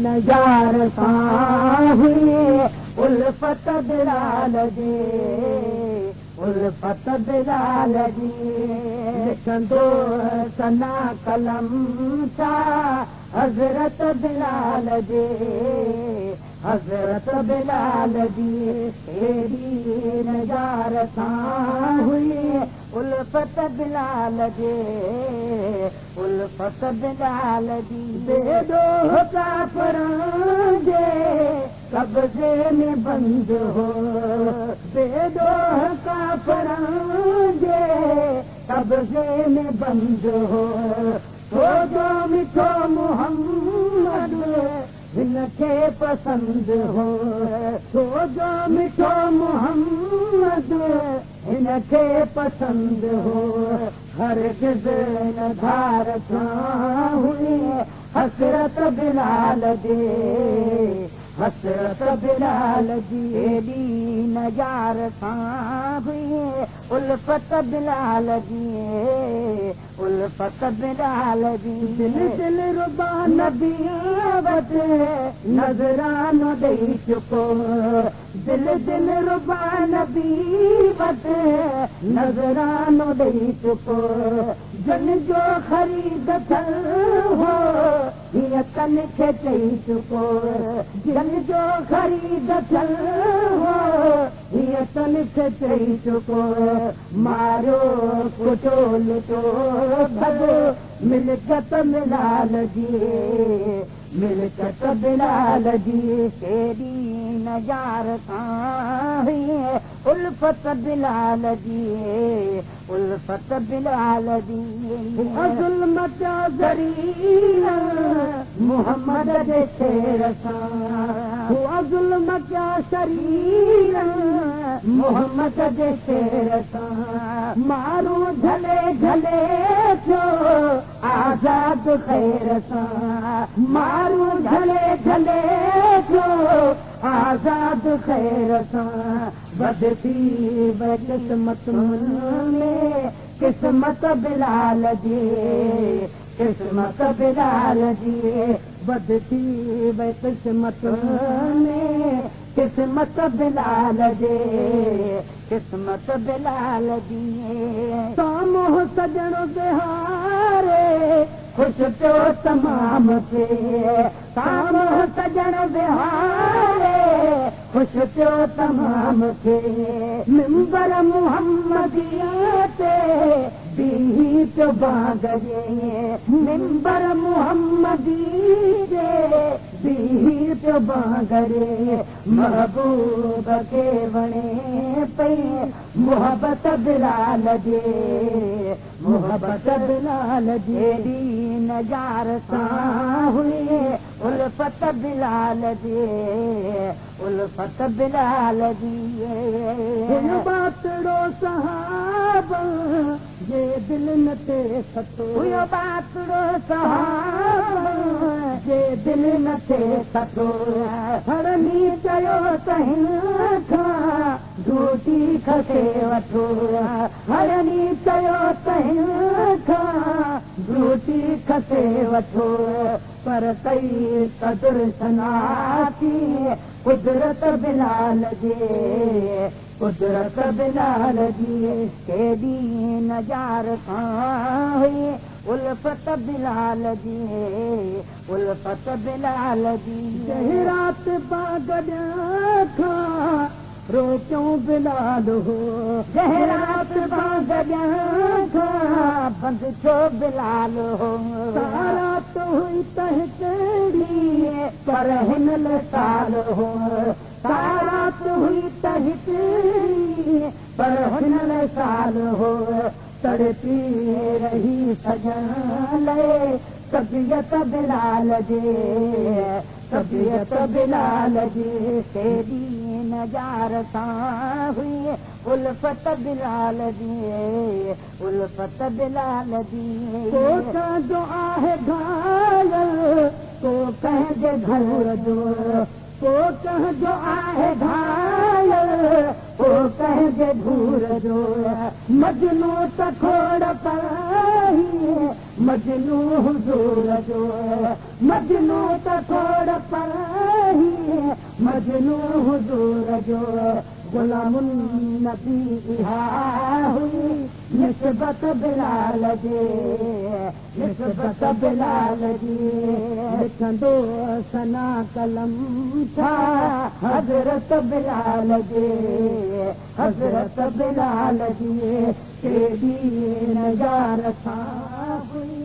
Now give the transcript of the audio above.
नज़ार सां हुई उल्फत बिलाल जी उल्फत बिलाल जी लिखंदो सना कलम सा हज़रत बिलाल जी हज़रत बिलाल जी अहिड़ी नज़ार सां हुई उल्फत बिलाल जी उल्फत बिलाल जी बेडो काफ़रनि जे कब्ज़े में बंद हो बेडो काफ़रनि जे कब्ज़े में बंद हो छोजो मिठो मोहम्मद हिनखे पसंद हो छोजो मिठो मोहम्मद हिनखे पसंद हो हरगिज़ न धार सां हुई हसरत बिलाल जी हसरत बिलाल जी एॾी नज़ार सां हुई उल्फत बिलाल जी उल्फत बिलाल जी दिल दिल रुबा नबी वटि नज़रानो ॾेई चुको दिल दिल रुबा नबी वटि नज़रानो ॾेई चुको जन जो ख़रीद थियल हो हीअं कन खे चई चुको जन जो ख़रीद थियल हो हीअं कन खे चई चुको मारियो कुटो लुटो भॻो मिल्कत बिलाल जी मिल्कत बिलाल जी केॾी नज़ार सां हुई उल्फत बिलाल जी उल्फत बिलाल जी ज़ुल्म जा ज़रीर मोहम्मद जे शेर सां हुआ ज़ुल्म जा शरीर मोहम्मद जे शेर सां माण्हू झले झले थियो आज़ाद ख़ैर सां माण्हू झले झले थियो आज़ाद ख़ैर सां बदती क़िस्मत में क़िस्मत बिलाल जी क़िस्मत बिलाल जी बदती क़िस्मत में क़िस्मत बिलाल जी क़िस्मत बिलाल जी साम्हूं सजण बिहारे ख़ुशि पियो तमाम थे साम्हूं सजण बिहारे ख़ुशि पियो तमाम थे मिंबर मुहम्मदीअ ते बीही पियो बाग़रे मिंबर मुहम्मदी जे बीही पियो बाग़रे महबूब खे वणे पई मोहबत बिलाल जी मोहबत बिलाल जी एॾी नज़ार सां हुई उल्फत बिलाल जी उल्फत बिलाल जी बातड़ो सहाब जे दिल न ते सतो हुयो बातड़ो सहाब जे दिल न ते सतो हरनी चयो त हिन खां झूठी खसे वठो हरनी चयो त हिन खां झूठी खसे वठो पर कई कदुर सनाती कुदरत बिलाल जी कुदरत बिलाल जी केॾी नज़ार सां हुई उल्फत बिलाल जी उल्फत बिलाल जी रात बाग़ खां रोकियो बिलाल हो रात बाग़ खां बंदि थियो बिलाल हो रात हुई त हिकिड़ी पर हिन साल हो रात हुई त हिकिड़ी पर हिन साल हो तड़पी रही सजण लाइ तबियत बिलाल जी तबियत बिलाल जी केॾी नज़ार सां हुई उल्फत बिलाल जी उल्फत बिलाल जी को कंहिंजो आहे घायल को कंहिंजे घर जो को कंहिंजो आहे घायल को कंहिंजे घूर जो मजनू त खोड़ पढ़ी मजनू हुजूर जो मजनू त थोड़ पर मजनू हुजूर जो गुलामुन नबी इहा हुई निस्बत बिलाल जे निस्बत बिलाल जी लिखंदो सना कलम छा हज़रत बिलाल जे हज़रत बिलाल जी केॾी नज़ार सां हुई